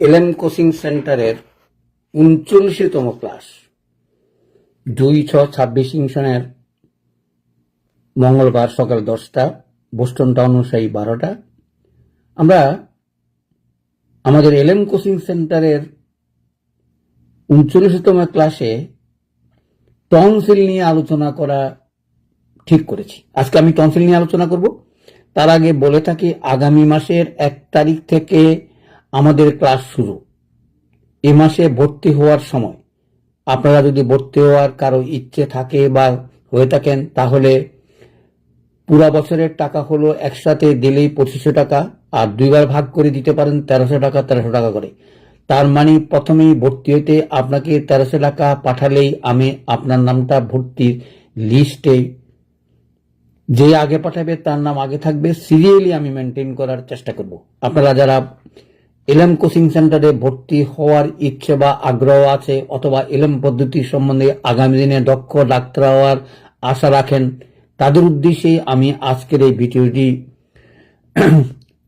এলএম coaching সেন্টারের ৩৯তম class ২/৬/২৬ সনের মঙ্গলবার সকাল 10টা, বোস্টন টাউন অনুযায়ী 12টা। আমরা আমাদের এলএম কোচিং সেন্টারের ৩৯তম ক্লাসে টনসিল নিয়ে আলোচনা করা ঠিক করেছি। আজকে আমি টনসিল নিয়ে আলোচনা করব। তার আগে বলে থাকি, আগামী মাসের 1 তারিখ থেকে আমাদের ক্লাস শুরু। এ মাসে ভর্তি হওয়ার সময় আপনারা যদি ভর্তি হওয়ার কারো ইচ্ছে থাকে বা হয়ে থাকেন, তাহলে পুরা বছরের টাকা হলো একসাথে দিলেই 2500 টাকা, আর 2বার ভাগ করে দিতে পারেন 1300 টাকা 1300 টাকা করে। তার মানে প্রথমেই ভর্তি হইতে আপনাকে 1300 টাকা পাঠালেই আমি আপনার নামটা ভর্তির লিস্টে, যে আগে পাঠাবে তার নাম আগে থাকবে। সিরিয়ালি আমি মেনটেন করার চেষ্টা করব। আপনারা যারা এলএম কোচিং সেন্টারে ভর্তি হওয়ার ইচ্ছে বা আগ্রহ আছে, অথবা এলএম পদ্ধতি সম্বন্ধে আগামী দিনে দক্ষ ডাক্তার হওয়ার আশা রাখেন, তাদের উদ্দেশ্যে আমি আজকের এই ভিডিওটি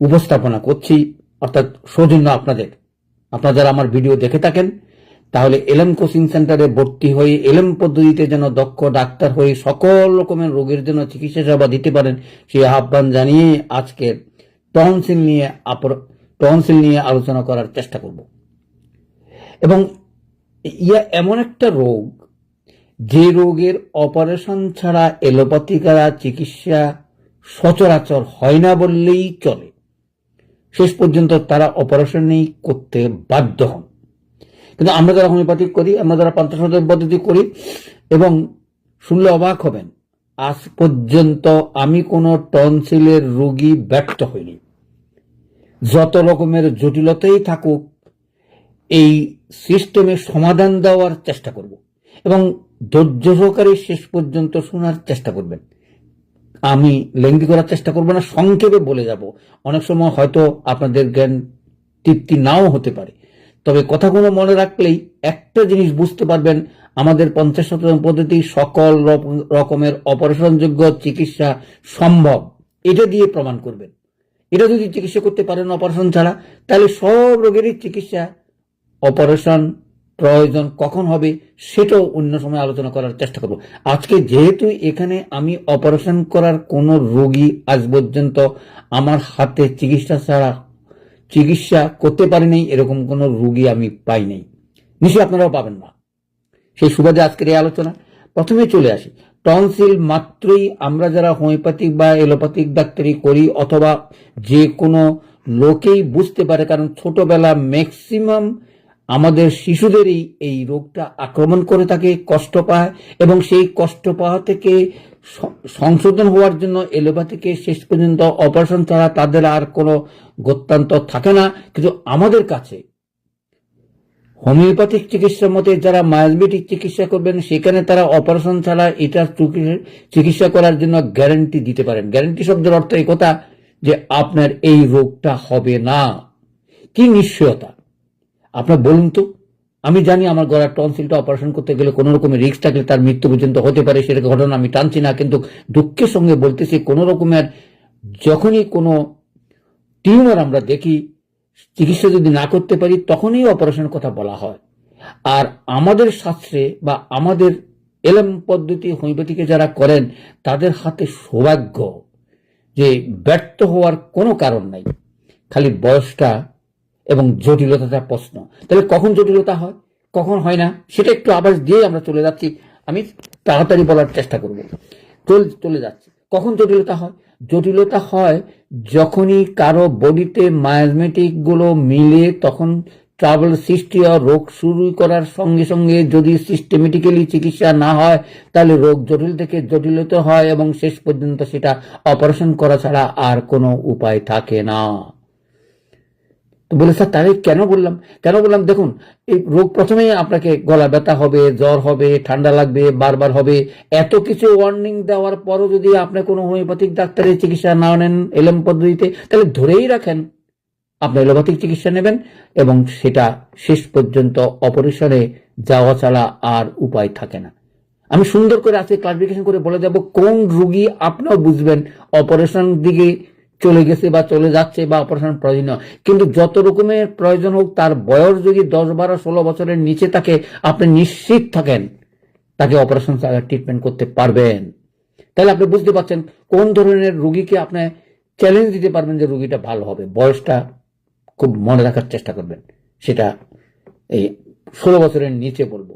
উপস্থাপনা করছি, অর্থাৎ সৌজন্য আপনাদের। আপনারা যারা আমার ভিডিও দেখে থাকেন, তাহলে এলএম কোচিং সেন্টারে ভর্তি হয়ে এলএম পদ্ধতিতে যেন দক্ষ ডাক্তার হয়ে সকল রকমের রোগের জন্য চিকিৎসা সেবা দিতে পারেন, সেই আহ্বান জানিয়ে আজকের টনসিল নিয়ে আলোচনা করার চেষ্টা করব। এবং ইয়া এমন একটা রোগ, যে রোগের অপারেশন ছাড়া এলোপ্যাথিকারা চিকিৎসা সচরাচর হয় না বললেই চলে। শেষ পর্যন্ত তারা অপারেশনই করতে বাধ্য হন। কিন্তু আমরা যারা হোমিওপ্যাথিক করি, আমরা যারা পান্থশাস্ত্র পদ্ধতি করি, এবং শুনলে অবাক হবেন, আজ পর্যন্ত আমি কোনো টনসিলের রোগী ব্যর্থ হইনি। যত রকমের জটিলতাই থাকুক, এই সিস্টেমে সমাধান দেওয়ার চেষ্টা করব, এবং ধৈর্য সহকারে শেষ পর্যন্ত শোনার চেষ্টা করবেন। আমি লেংদি করার চেষ্টা করব না, সংক্ষেপে বলে যাব। অনেক সময় হয়তো আপনাদের জ্ঞান তৃপ্তি নাও হতে পারে, তবে কথাগুলো মনে রাখলেই একটা জিনিস বুঝতে পারবেন, আমাদের পঞ্চাশত পদ্ধতি সকল রকমের অপারেশনযোগ্য চিকিৎসা সম্ভব, এটা দিয়ে প্রমাণ করবেন। এটা যদি চিকিৎসা করতে পারেন অপারেশন ছাড়া, তাহলে সব রোগেরই চিকিৎসা অপারেশন প্রয়োজন কখন হবে সেটাও অন্য সময় আলোচনা করার চেষ্টা করব। আজকে যেহেতু এখানে আমি অপারেশন করার কোনো রোগী আজ পর্যন্ত আমার হাতে চিকিৎসা করতে পারি নাই, এরকম কোনো রোগী আমি পাই নাই, নিশ্চয়ই আপনারাও পাবেন না। সেই সুবাদে আজকের এই আলোচনা। প্রথমে চলে আসি, টনসিল মাত্রই আমরা যারা হোমিওপ্যাথিক বা এলোপ্যাথিক ডাক্তারি করি, অথবা যে কোনো লোকেই বুঝতে পারে, কারণ ছোটবেলা ম্যাক্সিমাম আমাদের শিশুদেরই এই রোগটা আক্রমণ করে থাকে, কষ্ট পায়, এবং সেই কষ্ট পাওয়া থেকে সংশোধন হওয়ার জন্য এলোপ্যাথিকে শেষ পর্যন্ত অপারেশন ছাড়া তাদের আর কোনো গত্যন্তর থাকে না। কিন্তু আমাদের কাছে হোমিওপ্যাথিক চিকিৎসার মতে যারা মায়োপ্যাথিক চিকিৎসা করবেন, সেখানে তারা অপারেশন ছাড়া এটা চিকিৎসা করার জন্য গ্যারান্টি দিতে পারেন। গ্যারান্টি শব্দের অর্থ এই কথা যে আপনার এই রোগটা হবে না। কি নিশ্চয়তা আপনার বলুন তো? আমি জানি আমার গলার টনসিলটা অপারেশন করতে গেলে কোনো রকমের রিস্ক থাকলে তার মৃত্যু পর্যন্ত হতে পারে, সেটা ঘটনা আমি টানছি না, কিন্তু দুঃখের সঙ্গে বলতেছি, কোনো রকমের যখনই কোনো টিউমার আমরা দেখি, চিকিৎসা যদি না করতে পারি, তখনই অপারেশনের কথা বলা হয়। আর আমাদের শাস্ত্রে বা আমাদের এলএম পদ্ধতি হোমিওপ্যাথিকে যারা করেন, তাদের হাতে সৌভাগ্য যে ব্যর্থ হওয়ার কোনো কারণ নাই, খালি বয়সটা এবং জটিলতাটা প্রশ্ন। তাহলে কখন জটিলতা হয়, কখন হয় না, সেটা একটু আভাস দিয়ে আমরা চলে যাচ্ছি। আমি তাড়াতাড়ি বলার চেষ্টা করব। চলে যাচ্ছি। কখন জটিলতা হয়? জটিলতা হয় যখনই কারো বডিতে মায়োমেটিক গুলো মিলে, তখন ট্রাবল সৃষ্টি হয়। রোগ শুরু করার সঙ্গে সঙ্গে যদি সিস্টেমেটিক্যালি চিকিৎসা না হয়, তাহলে রোগ জটিল থেকে জটিলতা হয়, এবং শেষ পর্যন্ত সেটা অপারেশন করা ছাড়া আর কোনো উপায় থাকে না। তো বলে স্যার তাহলে কেন বললাম? দেখুন, এই রোগ প্রথমেই আপনাকে গলা ব্যথা হবে, জ্বর হবে, ঠান্ডা লাগবে, বারবার হবে, এত কিছু ওয়ার্নিং দেওয়ার পরও যদি আপনি কোনো হোমিওপ্যাথিক ডাক্তারের চিকিৎসা না নেন এলএম পদ্ধতিতে, তাহলে ধরেই রাখেন আপনি এলোপ্যাথিক চিকিৎসা নেবেন, এবং সেটা শেষ পর্যন্ত অপারেশনে যাওয়া ছাড়া আর উপায় থাকে না। আমি সুন্দর করে আজকে ক্লারিফিকেশন করে বলে যাব কোন রোগী আপনাও বুঝবেন অপারেশন দিকে চলে গেছে বা চলে যাচ্ছে বা অপারেশন প্রয়োজনীয়, কিন্তু যত রকমের প্রয়োজন হোক তার বয়স যদি 10, 12, 16 বছরের নিচে থাকে, আপনি নিশ্চিত থাকেন তাকে অপারেশন ছাড়া ট্রিটমেন্ট করতে পারবেন। তাহলে আপনি বুঝতে পারছেন কোন ধরনের রোগীকে আপনি চ্যালেঞ্জ দিতে পারবেন যে রোগীটা ভালো হবে। বয়সটা খুব মনে রাখার চেষ্টা করবেন, সেটা এই 16 বছরের নিচে বলবো।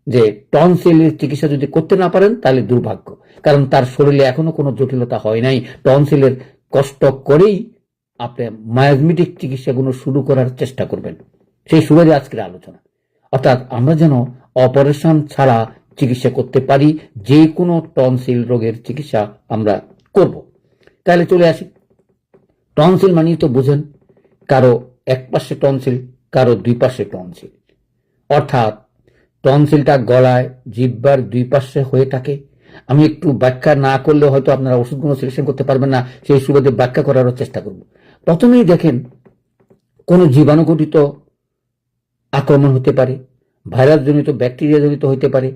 যে টনসিলের চিকিৎসা যদি করতে না পারেন তাহলে দুর্ভাগ্য, কারণ তার শরীরে এখনো কোনো জটিলতা হয় নাই। টনসিলের কষ্ট করেই আপনি মায়াজমেটিক চিকিৎসাগুলো শুরু করার চেষ্টা করবেন। সেই সুবাদে আজকের আলোচনা, অর্থাৎ আমরা যেন অপারেশন ছাড়া চিকিৎসা করতে পারি, যে কোনো টনসিল রোগের চিকিৎসা আমরা করব। তাহলে চলে আসি, টনসিল মানেই তো বুঝেন, কারো এক পাশে টনসিল, কারো দুই পাশে টনসিল। অর্থাৎ টনসিলটা গলায় জিহ্বার দুই পাশে হয়ে থাকে। আমি একটু ব্যাখ্যা না করলে হয়তো আপনারা ওষুধগুলো সিলেকশন করতে পারবেন না, সেই সুবাদে ব্যাখ্যা করারও চেষ্টা করব। প্রথমেই দেখেন, কোনো জীবাণুঘটিত আক্রমণ হতে পারে, ভাইরাস জনিত, ব্যাকটেরিয়া জনিত হতে পারে,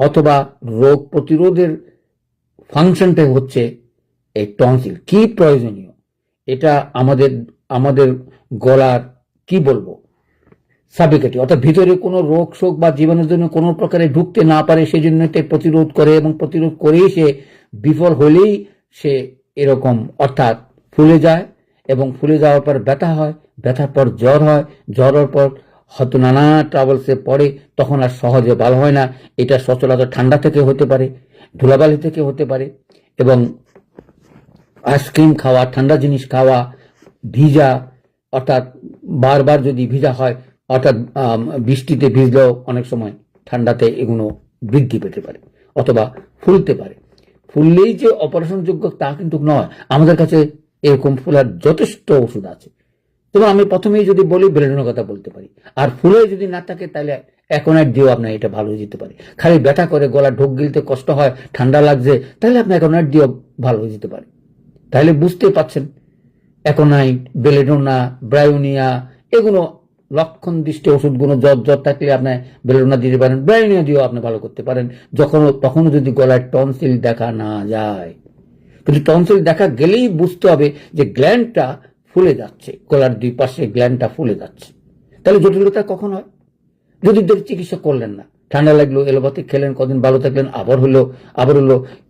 অথবা রোগ প্রতিরোধের ফাংশনটা হচ্ছে এই টনসিল। কি প্রয়োজনীয়, এটা আমাদের আমাদের গলার কি বলবো সাবিকাটি, অর্থাৎ ভিতরে কোনো রোগ শোক বা জীবাণুর জন্য কোনো প্রকারে ঢুকতে না পারে সেই জন্য প্রতিরোধ করে, এবং প্রতিরোধ করেই সে বিফল হলেই সে এরকম অর্থাৎ ফুলে যায়, এবং ফুলে যাওয়ার পর ব্যথা হয়, ব্যথার পর জ্বর হয়, জ্বরের পর হয়তো নানা ট্রাভেলসে পড়ে, তখন আর সহজে ভালো হয় না। এটা সচরাচর ঠান্ডা থেকে হতে পারে, ধুলাবালি থেকে হতে পারে, এবং আইসক্রিম খাওয়া, ঠান্ডা জিনিস খাওয়া, ভিজা, অর্থাৎ বারবার যদি ভিজা হয়, অর্থাৎ বৃষ্টিতে ভিজলেও অনেক সময় ঠান্ডাতে এগুলো বৃদ্ধি পেতে পারে, অথবা ফুলতে পারে। ফুললেই যে অপারেশন যোগ্য তা কিন্তু নয়, আমাদের কাছে এরকম ফুলার যথেষ্ট ওষুধ আছে। তবে আমি প্রথমেই যদি বলি বেলেডোনার কথা বলতে পারি, আর ফুলে যদি না থাকে তাহলে অ্যাকোনাইট দিয়েও আপনার এটা ভালো হয়ে যেতে পারে। খালি ব্যথা করে, গলা ঢোক গিলতে কষ্ট হয়, ঠান্ডা লাগছে, তাহলে আপনি অ্যাকোনাইট দিয়েও ভালো হয়ে যেতে পারে। তাহলে বুঝতে পারছেন, অ্যাকোনাইট, বেলেডোনা, ব্রায়োনিয়া, এগুলো লক্ষণ দৃষ্টি ওষুধগুলো। জ্বর থাকলে আপনি বেলেডোনা দিতে পারেন, ব্রায়োনিয়া দিয়েও আপনি ভালো করতে পারেন, তখনও যদি গলায় টনসিল দেখা না যায়। কিন্তু টনসিল দেখা গেলেই বুঝতে হবে যে গ্ল্যান্ডটা ফুলে যাচ্ছে, গলার দুই পাশে গ্ল্যান্ডটা ফুলে যাচ্ছে। তাহলে জটিলতা কখন হয়? যদি চিকিৎসা করলেন না, ঠান্ডা লাগলো, এলোপ্যাথিক খেলেন, কদিন ভালো থাকলেন, আবার হলো।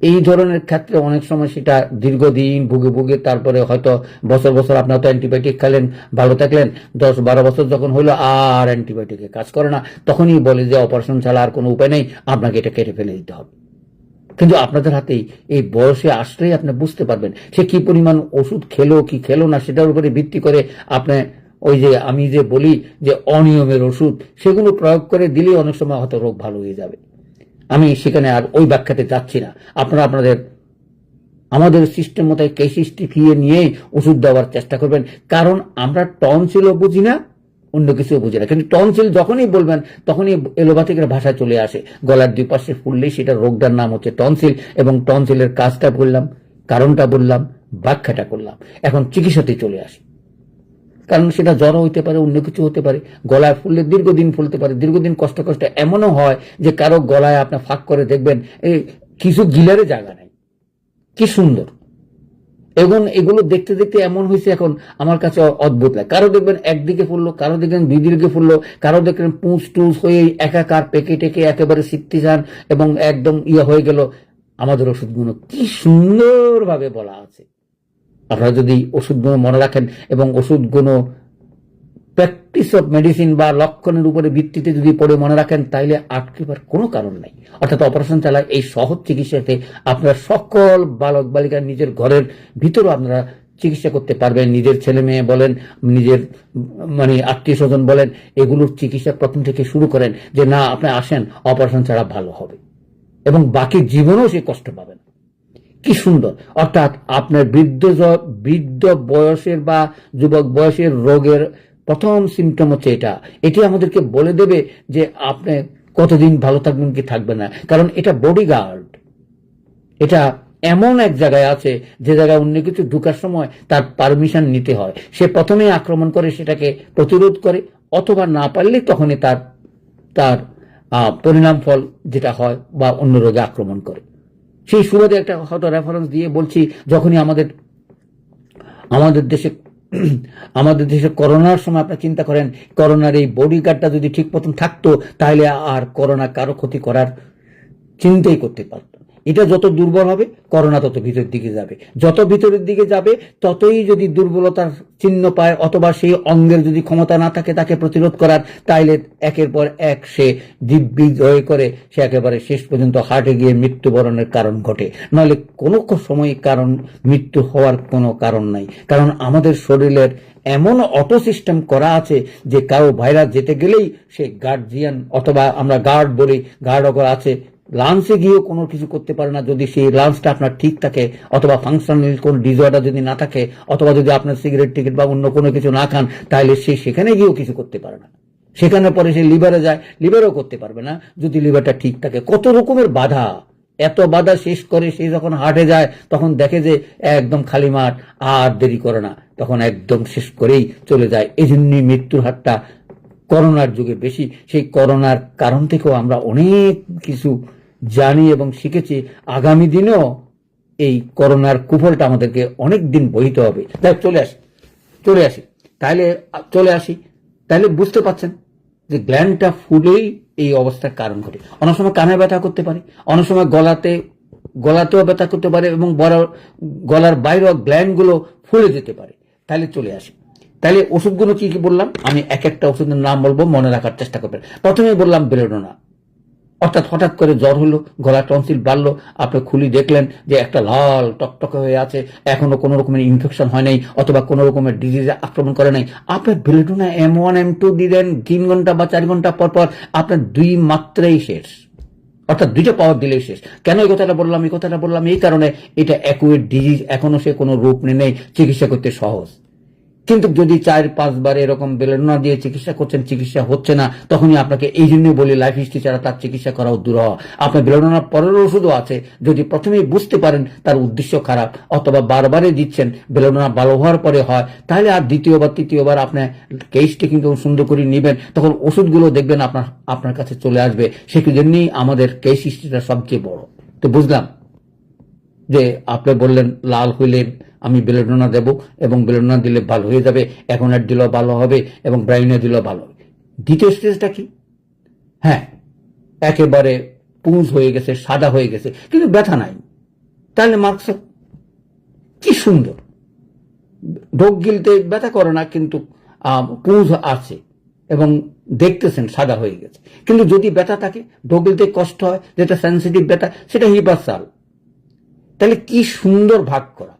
এই ধরনের ক্ষেত্রে অনেক সময় সেটা দীর্ঘদিন ভুগে তারপরে হয়তো বছর বছর আপনি হয়তো অ্যান্টিবায়োটিক খেলেন, ভালো থাকলেন, 10-12 বছর যখন হইলো আর অ্যান্টিবায়োটিকে কাজ করে না, তখনই বলে যে অপারেশন ছাড়া আর কোনো উপায় নেই, আপনাকে এটা কেটে ফেলে দিতে হবে। কিন্তু আপনাদের হাতেই এই বয়সে আসলেই আপনি বুঝতে পারবেন সে কি পরিমাণ ওষুধ খেলো কি খেলো না, সেটার উপরে ভিত্তি করে আপনি ওই যে আমি যে বলি যে অনিয়মের ওষুধ, সেগুলো প্রয়োগ করে দিলে অনেক সময় হয়তো রোগ ভালো হয়ে যাবে। আমি সেখানে আর ওই ব্যাখ্যাতে যাচ্ছি না। আপনারা আমাদের সিস্টেম মতো কেস হিস্ট্রি নিয়ে ওষুধ দেওয়ার চেষ্টা করবেন, কারণ আমরা টনসিলও বুঝি না, অন্য কিছু বুঝি না। কিন্তু টনসিল যখনই বলবেন তখনই এলোপ্যাথিকের ভাষা চলে আসে। গলার দুই পাশে ফুললেই সেটা রোগটার নাম হচ্ছে টনসিল, এবং টনসিলের কাজটা বললাম, কারণটা বললাম, ব্যাখ্যাটা করলাম। এখন চিকিৎসাতে চলে আসি, কারণ সেটা জ্বর হইতে পারে, অন্য কিছু হতে পারে। গলায় ফুললে দীর্ঘদিন ফুলতে পারে, দীর্ঘদিন কষ্ট এমনও হয় যে কারো গলায় আপনি ফাঁক করে দেখবেন এই কিছু গিলারে জায়গা নেই। কি সুন্দর! এবং এগুলো দেখতে দেখতে এমন হয়েছে এখন আমার কাছে অদ্ভুত লাগে। কারো দেখবেন একদিকে ফুললো, কারো দেখবেন দুই দিকে ফুললো, কারো দেখবেন পুঁচ টুস হয়ে একাকার পেকে টেকে একেবারে সিদ্ধি যান এবং একদম হয়ে গেল। আমাদের ওষুধগুলো কি সুন্দরভাবে বলা আছে। আপনারা যদি ওষুধগুলো মনে রাখেন এবং ওষুধগুলো প্র্যাকটিস অফ মেডিসিন বা লক্ষণের উপরে ভিত্তিতে যদি পড়ে মনে রাখেন, তাইলে আটকেবার কোনো কারণ নাই। অর্থাৎ অপারেশন চালায় এই সহজ চিকিৎসাতে আপনারা সকল বালক বালিকা নিজের ঘরের ভিতরেও আপনারা চিকিৎসা করতে পারবেন। নিজের ছেলে মেয়ে বলেন, নিজের আত্মীয় স্বজন বলেন, এগুলোর চিকিৎসা প্রথম থেকে শুরু করেন যে না আপনি আসেন, অপারেশন ছাড়া ভালো হবে এবং বাকি জীবনেও সে কষ্ট পাবেন। কি সুন্দর! অর্থাৎ আপনার বৃদ্ধ বয়সের বা যুবক বয়সের রোগের প্রথম সিমটম হচ্ছে এটি আমাদেরকে বলে দেবে যে আপনি কতদিন ভালো থাকবেন কি থাকবেন না। কারণ এটা বডিগার্ড, এটা এমন এক জায়গায় আছে যে জায়গায় অন্য কিছু ঢুকার সময় তার পারমিশন নিতে হয়। সে প্রথমে আক্রমণ করে, সেটাকে প্রতিরোধ করে, অথবা না পারলে তখনই তার পরিণাম ফল যেটা হয় বা অন্য রোগে আক্রমণ করে। সেই সুবাদে একটা হয়তো রেফারেন্স দিয়ে বলছি, যখনই আমাদের আমাদের দেশে আমাদের দেশে করোনার সময় আপনারা চিন্তা করেন, করোনার এই বডি গার্ডটা যদি ঠিক মতন থাকতো তাহলে আর করোনা কারো ক্ষতি করার চিন্তাই করতে পারত। এটা যত দুর্বল হবে করোনা তত ভিতরের দিকে যাবে, যত ভিতরের দিকে যাবে ততই যদি দুর্বলতার চিহ্ন পায় অথবা সেই অঙ্গের যদি ক্ষমতা না থাকে তাকে প্রতিরোধ করার, তাইলে একের পর এক সে দিব্যি জয় করে সে একেবারে শেষ পর্যন্ত হার্টে গিয়ে মৃত্যুবরণের কারণ ঘটে। নাহলে কোনো সময় কারণ মৃত্যু হওয়ার কোনো কারণ নাই, কারণ আমাদের শরীরের এমন অটো সিস্টেম করা আছে যে কারো ভাইরাস যেতে গেলেই সে গার্জিয়ান অথবা আমরা গার্ড বলি, গার্ড করা আছে, লাঞ্চে গিয়েও কোনো কিছু করতে পারে না যদি সেই লাঞ্চটা আপনার ঠিক থাকে, অথবা ফাংশনাল কোন ডিসঅর্ডার যদি না থাকে, অথবা যদি আপনার সিগারেট টিকিট বা অন্য কোনো কিছু না খান, তাহলে সে সেখানে গিয়েও কিছু করতে পারে না। সেখানে পরে সে লিভারে যায়, লিভারও করতে পারবে না যদি লিভারটা ঠিক থাকে। কত রকমের বাধা, এত বাধা শেষ করে সে যখন হার্টে যায় তখন দেখে যে একদম খালি মাঠ, আর দেরি করে না, তখন একদম শেষ করেই চলে যায়। এই জন্যই মৃত্যুর হারটা করোনার যুগে বেশি। সেই করোনার কারণ থেকেও আমরা অনেক কিছু জানি এবং শিখেছি। আগামী দিনেও এই করোনার কুফলটা আমাদেরকে অনেক দিন বহিতে হবে। তাই চলে আসি তাহলে বুঝতে পারছেন যে গ্ল্যান্ডটা ফুলেই এই অবস্থার কারণ ঘটে। অনেক সময় কানে ব্যথা করতে পারে, অনেক সময় গলাতেও ব্যথা করতে পারে এবং গলার বাইরেও গ্ল্যান্ডগুলো ফুলে যেতে পারে। তাহলে চলে আসি, তাহলে ওষুধগুলো কি কি বললাম, আমি এক একটা ওষুধের নাম বলবো, মনে রাখার চেষ্টা করবেন। প্রথমে বললাম বেলেডোনা, অর্থাৎ হঠাৎ করে জ্বর হলো, গলা টনসিল বাড়লো, আপনি খুলি দেখলেন যে একটা লাল টকটকে হয়ে আছে, এখনো কোনো রকমের ইনফেকশন হয় নাই অথবা কোনো রকমের ডিজিজে আক্রমণ করে নাই, আপনার বেলেডোনা M1 M2 দিলেন 3 ঘন্টা বা 4 ঘন্টা পর পর, আপনার 2 মাত্রাই শেষ, অর্থাৎ 2টা পাওয়ার দিলেই শেষ। কেন এই কথাটা বললাম এই কারণে, এটা অ্যাকুয়েট ডিজিজ, এখনো সে কোনো রূপ নেই, চিকিৎসা করতে সহজ। কিন্তু যদি 4-5 বার এরকম বেলেডোনা দিয়ে চিকিৎসা করছেন, চিকিৎসা হচ্ছে না, তখনই আপনাকে এই জন্যই বলি লাইফ হিস্ট্রি ছাড়া তার চিকিৎসা করা দূরহ। আপনার বেলেডোনার পরের ওষুধও আছে, যদি প্রথমেই বুঝতে পারেন তার উদ্দেশ্য খারাপ অথবা বারবারই দিচ্ছেন, বেলেডোনা ভালো হওয়ার পরে হয়, তাহলে আর দ্বিতীয়বার তৃতীয়বার আপনার কেসটি কিন্তু সুন্দর করে নেবেন, তখন ওষুধগুলো দেখবেন আপনার কাছে চলে আসবে। সেজন্যই আমাদের কেস হিস্ট্রিটা সবচেয়ে বড়। তো বুঝলাম যে আপনি বললেন লাল হইলে আমি বেলেডোনা দেব এবং বেলেডোনা দিলে ভালো হয়ে যাবে, এখন আর দিলেও ভালো হবে এবং ব্রাইনে দিলেও ভালো হবে। দ্বিতীয় স্টেজটা কি? হ্যাঁ, একেবারে পুঁজ হয়ে গেছে, সাদা হয়ে গেছে, কিন্তু ব্যথা নাই, তাহলে মার্কস কি সুন্দর, ঢোক গিলতে ব্যথা করে না কিন্তু পুঁজ আছে এবং দেখতেছেন সাদা হয়ে গেছে। কিন্তু যদি ব্যথা থাকে, ঢোক গিলতে কষ্ট হয়, যেটা সেন্সিটিভ ব্যথা, সেটা হিপারসাল, তাহলে কি সুন্দর ভাগ করা।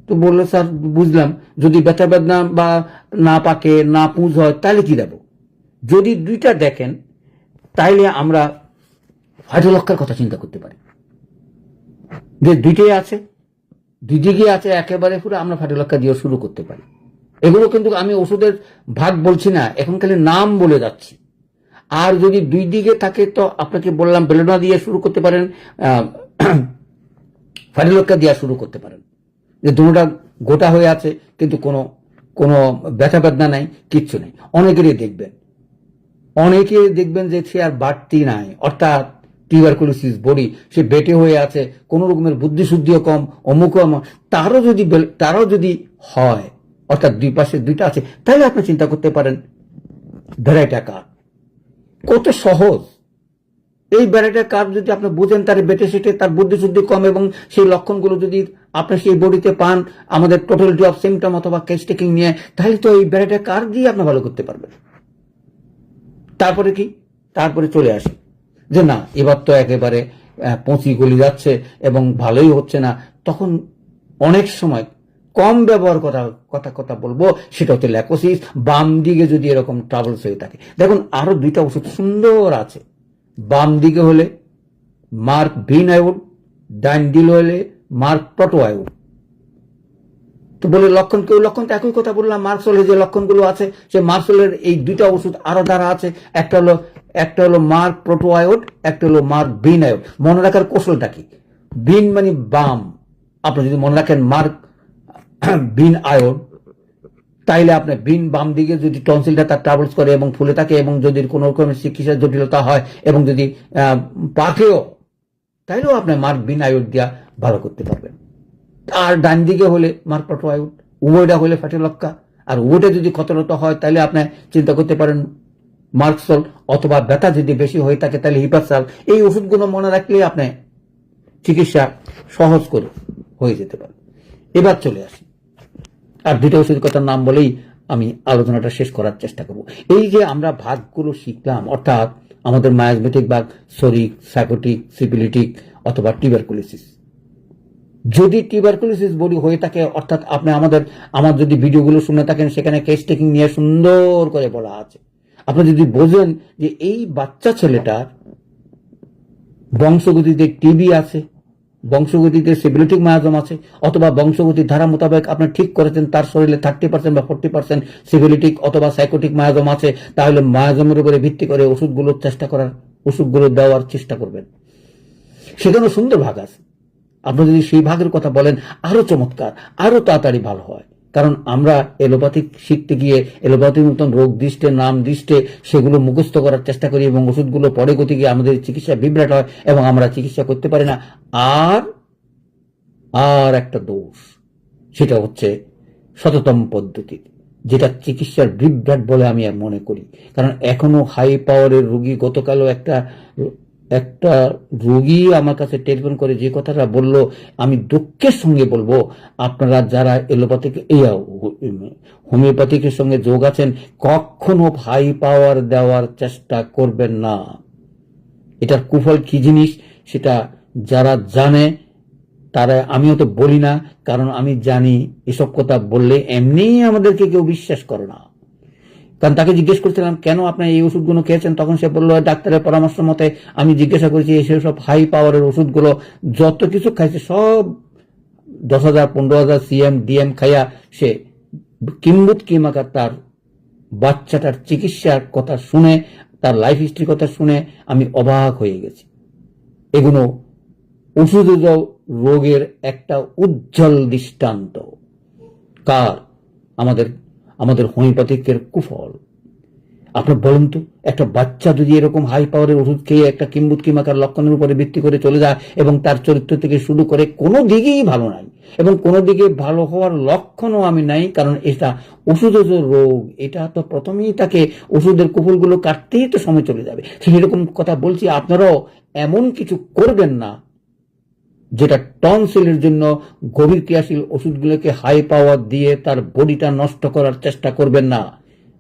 তো বললো স্যার বুঝলাম, যদি ব্যথা বেদনা বা না পাকে না পুঁজ হয় তাহলে কি দেব? যদি 2টা দেখেন তাইলে আমরা হাইড্রোলক্কার কথা চিন্তা করতে পারি, যে 2টাই আছে, 2 দিকে আছে একেবারে পুরো, আমরা হাইড্রোলক্কা দিয়ে শুরু করতে পারি। এগুলো কিন্তু আমি ওষুধের ভাগ বলছি না, এখন খালি নাম বলে যাচ্ছি। আর যদি 2 দিকে থাকে তো আপনাকে বললাম বেলেডোনা দিয়ে শুরু করতে পারেন, হাইড্রোলক্কা দিয়ে শুরু করতে পারেন, যে দুটোটা গোটা হয়ে আছে কিন্তু কোনো ব্যথা বেদনা নাই, কিচ্ছু নেই। অনেকেরই দেখবেন যে সে আর বাড়তি নাই, অর্থাৎ টিউবারকুলোসিস বডি, সে বেটে হয়ে আছে, কোনো রকমের বুদ্ধিশুদ্ধিও কম, অমুক, তারও যদি হয়, অর্থাৎ 2 পাশে 2টা আছে, তাহলে আপনি চিন্তা করতে পারেন ভ্যারাইটা কার্ভ। কত সহজ এই ভ্যারাইটা কার্ভ, যদি আপনি বুঝেন তার বেটে সেটে, তার বুদ্ধিশুদ্ধি কম এবং সেই লক্ষণগুলো যদি আপনি সেই বডিতে পান, আমাদের টোটালিটি অফ সিমটম অথবা কেস টেকিং নিয়ে, তাহলে তো এই ভ্যারাইটা কার্ভ দিয়ে আপনি ভালো করতে পারবেন। তারপরে কি? তারপরে চলে আসে যে না, এবার তো একেবারে পচি গলি যাচ্ছে এবং ভালোই হচ্ছে না, তখন অনেক সময় কম ব্যবহার কথা বলবো, সেটা হচ্ছে ল্যাকোসিস। বাম দিকে যদি এরকম ট্রাবলস হয়ে থাকে, দেখুন আরো 2টা ওষুধ সুন্দর আছে। বাম দিকে হলে মার্ক ভিন আয়োড, ডাইন দিল হলে মার্ক প্রোটো আয়োড। তো বলে লক্ষণ তো একই কথা বললাম, মার্কসলের যে লক্ষণগুলো আছে, সে মার্কসলের এই 2টা ওষুধ আরো দ্বারা আছে। একটা হলো মার্ক প্রোটো আয়োড, একটা হলো মার্ক ভিন আয়োড। মনে রাখার কৌশলটা কি? ভিন মানে বাম, আপনি যদি মনে রাখেন মার্ক ভিন আয়োড, তাইলে আপনার ভিন বাম দিকে যদি টনসিলটা তার ট্রাভেলস করে এবং ফুলে থাকে এবং যদি কোনো রকমের চিকিৎসার জটিলতা হয় এবং যদি পাকেও, তাইলেও আপনি মার্ক ভিন আয়োড দিয়া ভালো করতে পারবেন। আর ডান দিকে হলে মার্কপাটওয়াইড, উভয়টা হলে ফ্যাটিলক্কা, আর উভয়টা যদি ক্ষতরত হয় তাহলে আপনি চিন্তা করতে পারেন মার্কসল, অথবা ব্যথা যদি বেশি হয়ে থাকে তাহলে হিপারসাল। এই ওষুধগুলো মনে রাখলে আপনি চিকিৎসা সহজ করে হয়ে যেতে পারে। এবার চলে আসি, আর দুটো ওষুধ কথার নাম বলেই আমি আলোচনাটা শেষ করার চেষ্টা করব। এই যে আমরা ভাগগুলো শিখলাম, অর্থাৎ আমাদের মায়াজমেটিক ভাগ, সরিক, সাইকোটিক, সিপিলিটিক অথবা টিউবারকুলোসিস। যদি টিউবারকুলোসিস বডি হয়ে থাকে, অর্থাৎ আপনি আমার যদি ভিডিওগুলো শুনে থাকেন, সেখানে কেস টেকিং নিয়ে সুন্দর করে বলা আছে। আপনি যদি বোঝেন যে এই বাচ্চা ছেলেটার বংশগতিতে টিবি আছে, বংশগতিতে সিপিলিটিক মায়াজম আছে, অথবা বংশগতির ধারা মোতাবেক আপনি ঠিক করেছেন তার শরীরে 30% বা 40% সিপিলিটিক অথবা সাইকোটিক মায়াজম আছে, তাহলে মায়াজমের উপরে ভিত্তি করে ওষুধগুলো দেওয়ার চেষ্টা করবেন। সেখানে সুন্দর ভাগ আছে। আপনি যদি সেই ভাগের কথা বলেন, আরো চমৎকার, আরো তাড়াতাড়ি ভালো হয়। কারণ আমরা এলোপ্যাথিক শিখতে গিয়ে এলোপ্যাথির মতন রোগ দৃষ্টে, নাম দৃষ্টে সেগুলো মুখস্থ করার চেষ্টা করি, এবং ওষুধগুলো পরে গতি গিয়ে আমাদের চিকিৎসা বিভ্রাট হয় এবং আমরা চিকিৎসা করতে পারি না। আর একটা দোষ, সেটা হচ্ছে শততম পদ্ধতি, যেটা চিকিৎসার বিভ্রাট বলে আমি মনে করি। কারণ এখনো হাই পাওয়ারের রোগী, গতকালও একটা রোগী আমার কাছে টেলিফোন করে যে কথাটা বলল, আমি দুঃখের সঙ্গে বলবো, আপনারা যারা এলোপ্যাথিক হোমিওপ্যাথিকের সঙ্গে যোগ আছেন, কখনো হাই পাওয়ার দেওয়ার চেষ্টা করবেন না। এটার কুফল কি জিনিস সেটা যারা জানে তারা, আমিও তো বলি না, কারণ আমি জানি এসব কথা বললে এমনিই আমাদেরকে কেউ বিশ্বাস করে না। কারণ তাকে জিজ্ঞেস করছিলাম, কেন আপনি এই ওষুধগুলো খেয়েছেন? তখন সে বললো, ডাক্তারের পরামর্শ মতে। আমি জিজ্ঞাসা করেছি, সেসব হাই পাওয়ারের ওষুধগুলো যত কিছু খাইছে সব 10,000 15,000 সিএম ডিএম খাইয়া সে কিম্বুত কিমাকার তার বাচ্চাটার চিকিৎসার কথা শুনে, তার লাইফ হিস্ট্রির কথা শুনে আমি অবাক হয়ে গেছি। এগুলো ওষুধ রোগের একটা উজ্জ্বল দৃষ্টান্ত। কার? আমাদের হোমিওপ্যাথিকের কুফল। আপনি বলুন তো, একটা বাচ্চা যদি এরকম হাই পাওয়ারের ওষুধ খেয়ে একটা কিম্বুত কিমাকার লক্ষণের উপরে ভিত্তি করে চলে যায়, এবং তার চরিত্র থেকে শুরু করে কোনো দিকেই ভালো নাই, এবং কোনো দিকে ভালো হওয়ার লক্ষণও আমি নাই, কারণ এটা ওষুধ রোগ। এটা তো প্রথমেই তাকে ওষুধের কুফলগুলো কাটতেই তো সময় চলে যাবে। সেরকম কথা বলছি, আপনারাও এমন কিছু করবেন না যেটা টনসিলের জন্য গভীর ক্রিয়াশীল ওষুধগুলোকে হাই পাওয়ার দিয়ে তার বডিটা নষ্ট করার চেষ্টা করবেন না।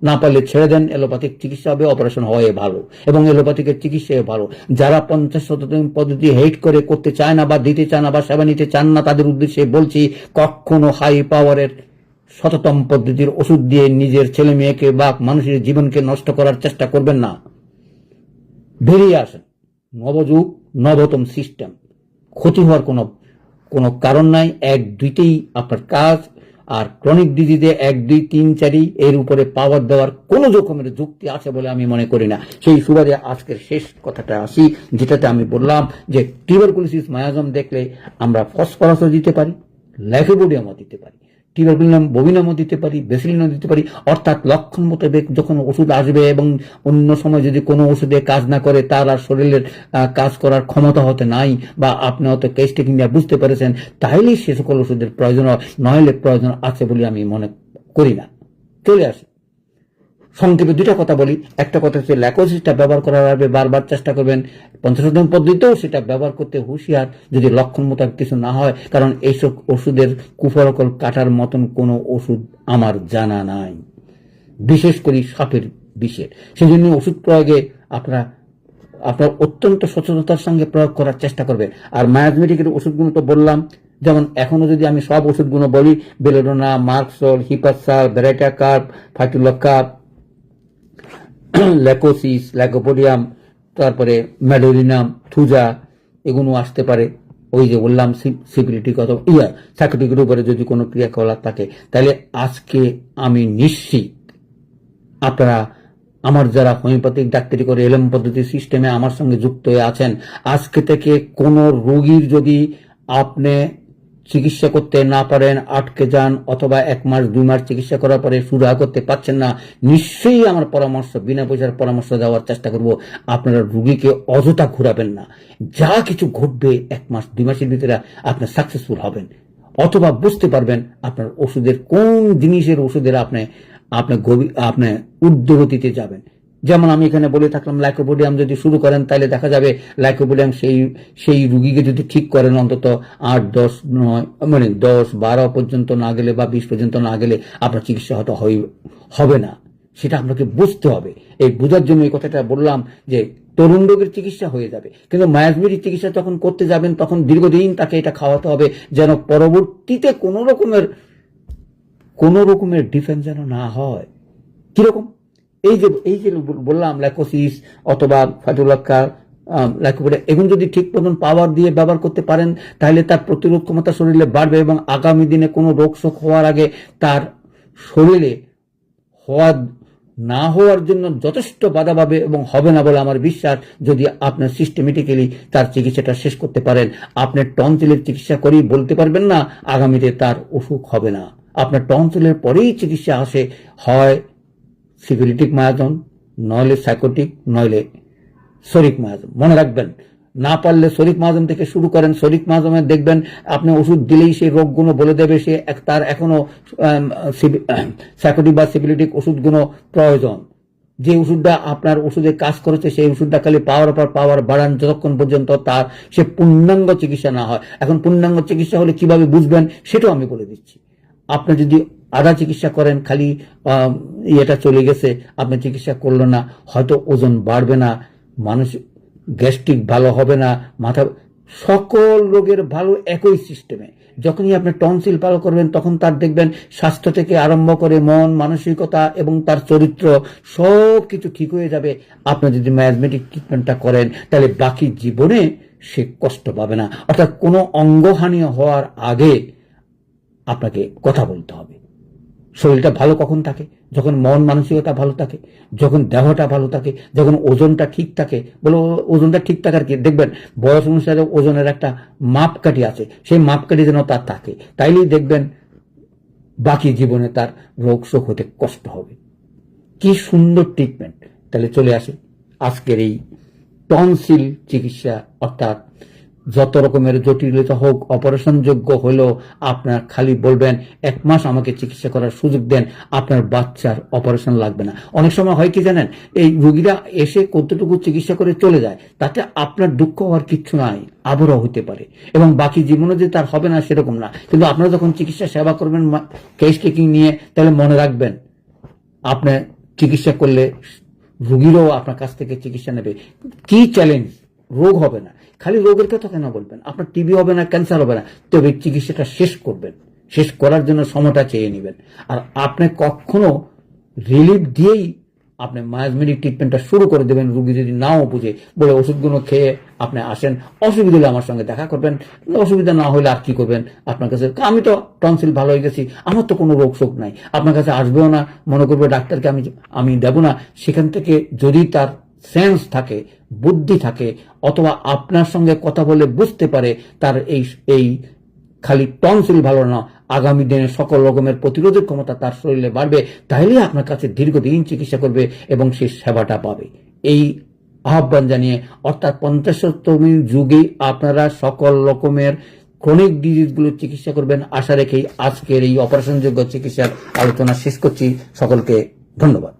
না পারলে ছেড়ে দেন, এলোপ্যাথিক চিকিৎসা হবে, অপারেশন হওয়াই ভালো, এবং এলোপ্যাথিকের চিকিৎসায় ভালো। যারা 50 পদ্ধতি হেট করে করতে চায় না, বা দিতে চায় না, বা সেবা নিতে চান না, তাদের উদ্দেশ্যে বলছি, কখনো হাই পাওয়ারের শততম পদ্ধতির ওষুধ দিয়ে নিজের ছেলে মেয়েকে বা মানুষের জীবনকে নষ্ট করার চেষ্টা করবেন না। বেরিয়ে আসেন, নবযুগ, নবতম সিস্টেম। ক্ষতি হওয়ার কোনো কারণ নাই। 1, 2তেই আপনার কাজ। আর ক্রনিক ডিজিজে 1, 2, 3, 4 এর উপরে পাওয়ার দেওয়ার কোনো রকমের যুক্তি আছে বলে আমি মনে করি না। সেই সুবাদে আজকের শেষ কথাটা আসি, যেটাতে আমি বললাম যে টিউবারকুলোসিস মায়াজম দেখলে আমরা ফসফরাসও দিতে পারি, লাইকোপোডিয়ামও দিতে পারি, টিউবারকুলিনাম ববিনামও দিতে পারি, বেসিলিনও দিতে পারি। অর্থাৎ লক্ষণ মোতাবেক যখন ওষুধ আসবে, এবং অন্য সময় যদি কোনো ওষুধে কাজ না করে, তার আর শরীরের কাজ করার ক্ষমতা হতে নাই, বা আপনি হয়তো কেস টেকিং নিয়ে বুঝতে পেরেছেন, তাইলেই সে সকল ওষুধের প্রয়োজন হয়, নইলে প্রয়োজন আছে বলে আমি মনে করি না। চলে আসি, সংক্ষেপে দুইটা কথা বলি। একটা কথা হচ্ছে ল্যাকোসিসটা ব্যবহার করার আগে বারবার চেষ্টা করবেন। 50 পদ্ধতিতেও সেটা ব্যবহার করতে হুঁশিয়ার, যদি লক্ষণ মোতাবেক কিছু না হয়, কারণ এইসব ওষুধের কুফলকল কাটার মতন কোনো ওষুধ আমার জানা নাই, বিশেষ করে সাপের বিষের। সেই জন্য ওষুধ প্রয়োগে আপনার অত্যন্ত সচেতনতার সঙ্গে প্রয়োগ করার চেষ্টা করবেন। আর মায়াজমেটিকের ওষুধগুলো তো বললাম, যেমন এখনো যদি আমি সব ওষুধগুলো বলি, বেলোডোনা, মার্কসল, হিপারসাল, বেরাটাকার্ব, ফাইটুলক্কা, ল্যাকোসিস, লাইকোপোডিয়াম, তারপরে ম্যাডোলিনাম, থুজা, এগুলো আসতে পারে। ওই যে বললাম সিপিলিটিক অথবা সাইকোটিকের উপরে যদি কোনো ক্রিয়াকলাপ থাকে, তাহলে আজকে আমি নিশ্চিত আপনারা, আমার যারা হোমিওপ্যাথিক ডাক্তারি করে এলএম পদ্ধতি সিস্টেমে আমার সঙ্গে যুক্ত হয়ে আছেন, আজকে থেকে কোনো রোগীর যদি আপনি চিকিৎসা করতে না পারেন, আটকে যান, অথবা 1 মাস 2 মাস চিকিৎসা করার পরে সুরাহা করতে পারছেন না, নিশ্চয়ই আমার পরামর্শ, বিনা পয়সার পরামর্শ দেওয়ার চেষ্টা করব। আপনারা রোগীকে অযথা ঘুরাবেন না। যা কিছু ঘটবে 1 মাস 2 মাসের ভিতরে আপনি সাকসেসফুল হবেন। অথবা বুঝতে পারবেন আপনার ওষুধের কোন জিনিসের ওষুধের আপনি ঊর্ধ্বগতিতে যাবেন। যেমন আমি এখানে বলে থাকলাম লাইকোপোডিয়াম যদি শুরু করেন তাহলে দেখা যাবে লাইকোপোডিয়াম সেই রুগীকে যদি ঠিক করেন অন্তত 10-12 পর্যন্ত না গেলে বা 20 পর্যন্ত না গেলে আপনার চিকিৎসা হয়তো হবে না। সেটা আপনাকে বুঝতে হবে। এই বোঝার জন্য এই কথাটা বললাম যে তরুণ রোগের চিকিৎসা হয়ে যাবে, কিন্তু মায়াজমেটিক চিকিৎসা যখন করতে যাবেন তখন দীর্ঘদিন তাকে এটা খাওয়াতে হবে যেন পরবর্তীতে কোনো রকমের ডিফেন্স যেন না হয়। কিরকম? এই যে বললাম লাইকোসিস অথবা ফাইটোলাক্কা, লাইকোপোডিয়াম, এগুলো যদি ঠিক মতন পাওয়ার দিয়ে ব্যবহার করতে পারেন তাহলে তার প্রতিরোধ ক্ষমতা শরীরে বাড়বে এবং আগামী দিনে কোনো রোগ শোক হওয়ার আগে তার শরীরে না হওয়ার জন্য যথেষ্ট বাধা পাবে এবং হবে না বলে আমার বিশ্বাস। যদি আপনার সিস্টেমেটিক্যালি তার চিকিৎসাটা শেষ করতে পারেন, আপনার টনসিলের চিকিৎসা করেই বলতে পারবেন না আগামীতে তার অসুখ হবে না। আপনার টনসিলের পরেই চিকিৎসা আসে, হয় সিফিলিটিক মায়াজম, নইলে সাইকোটিক, নইলে শরিক মায়াজম। মনে রাখবেন, না পারলে শরিক মায়াজম থেকে শুরু করেন। শরিক মায়াজমে দেখবেন আপনি ওষুধ দিলেই সেই রোগগুলো বলে দেবে, সে তার এখনো সাইকোটিক বা সিফিলিটিক ওষুধগুলো প্রয়োজন। যে ওষুধটা আপনার ওষুধে কাজ করেছে সেই ওষুধটা খালি পাওয়ার পর পাওয়ার বাড়ান যতক্ষণ পর্যন্ত তার সে পূর্ণাঙ্গ চিকিৎসা না হয়। এখন পূর্ণাঙ্গ চিকিৎসা হলে কিভাবে বুঝবেন সেটাও আমি বলে দিচ্ছি। আপনি যদি আধা চিকিৎসা করেন, খালি এটা চলে গেছে, আপনি চিকিৎসা করলেন না, হয়তো ওজন বাড়বে না, মানুষ গ্যাস্ট্রিক ভালো হবে না, মাথা, সকল রোগের ভালো একই সিস্টেমে। যখনই আপনি টনসিল ভালো করবেন তখন তার দেখবেন স্বাস্থ্য থেকে আরম্ভ করে মন, মানসিকতা এবং তার চরিত্র সব কিছু ঠিক হয়ে যাবে। আপনি যদি মায়াজমেটিক ট্রিটমেন্টটা করেন তাহলে বাকি জীবনে সে কষ্ট পাবে না। অর্থাৎ কোনো অঙ্গহানি হওয়ার আগে আপনাকে কথা বলতে হবে। শরীরটা ভালো কখন থাকে? যখন মন মানসিকতা ভালো থাকে, যখন দেহটা ভালো থাকে, যখন ওজনটা ঠিক থাকে। বলো ওজনটা ঠিক থাকার কি, দেখবেন বয়স অনুসারে ওজনের একটা মাপকাঠি আছে, সেই মাপকাঠি যেন তার থাকে, তাইলেই দেখবেন বাকি জীবনে তার রোগ শোক হতে কষ্ট হবে। কি সুন্দর ট্রিটমেন্ট! তাহলে চলে আসে আজকের এই টনসিল চিকিৎসা, অর্থাৎ যত রকমের জটিলতা হোক অপারেশন যোগ্য হলেও আপনার খালি বলবেন 1 মাস আমাকে চিকিৎসা করার সুযোগ দেন, আপনার বাচ্চার অপারেশন লাগবে না। অনেক সময় হয় কি জানেন, এই রোগীরা এসে কতটুকু চিকিৎসা করে চলে যায়, তাতে আপনার দুঃখ হওয়ার কিচ্ছু নাই, আবারও হতে পারে এবং বাকি জীবনে যে তার হবে না সেরকম না। কিন্তু আপনারা যখন চিকিৎসা সেবা করবেন কেস টেকিং নিয়ে, তাহলে মনে রাখবেন আপনি চিকিৎসা করলে রোগীরাও আপনার কাছ থেকে চিকিৎসা নেবে। কি চ্যালেঞ্জ! রোগ হবে না, খালি রোগের কথা কেন বলবেন? আপনার টিবি হবে না, ক্যান্সার হবে না, তবে চিকিৎসাটা শেষ করবেন। শেষ করার জন্য সময়টা চেয়ে নেবেন। আর আপনি কখনো রিলিফ দিয়েই আপনি মায়াজমেটিক ট্রিটমেন্টটা শুরু করে দেবেন। রোগী যদি নাও বুঝে, বলে ওষুধগুলো খেয়ে আপনি আসেন, অসুবিধা হলে আমার সঙ্গে দেখা করবেন, অসুবিধা না হলে আর কি করবেন, আপনার কাছে আমি তো টনসিল ভালো হয়ে গেছি, আমার তো কোনো রোগ শোক নাই, আপনার কাছে আসবেও না, মনে করবে ডাক্তারকে আমি দেব না। সেখান থেকে যদি তার সেন্স থাকে, বুদ্ধি থাকে, অথবা আপনার সঙ্গে কথা বলে বুঝতে পারে তার এই খালি টনসিল ভালো না, আগামী দিনে সকল রকমের প্রতিরোধের ক্ষমতা তার শরীরে বাড়বে, তাহলে আপনার কাছে দীর্ঘদিন চিকিৎসা করবে এবং সেই সেবাটা পাবে। এই আহ্বান জানিয়ে, অর্থাৎ 50তম যুগেই আপনারা সকল রকমের ক্রনিক ডিজিজগুলোর চিকিৎসা করবেন আশা রেখেই আজকের এই অপারেশনযোগ্য চিকিৎসার আলোচনা শেষ করছি। সকলকে ধন্যবাদ।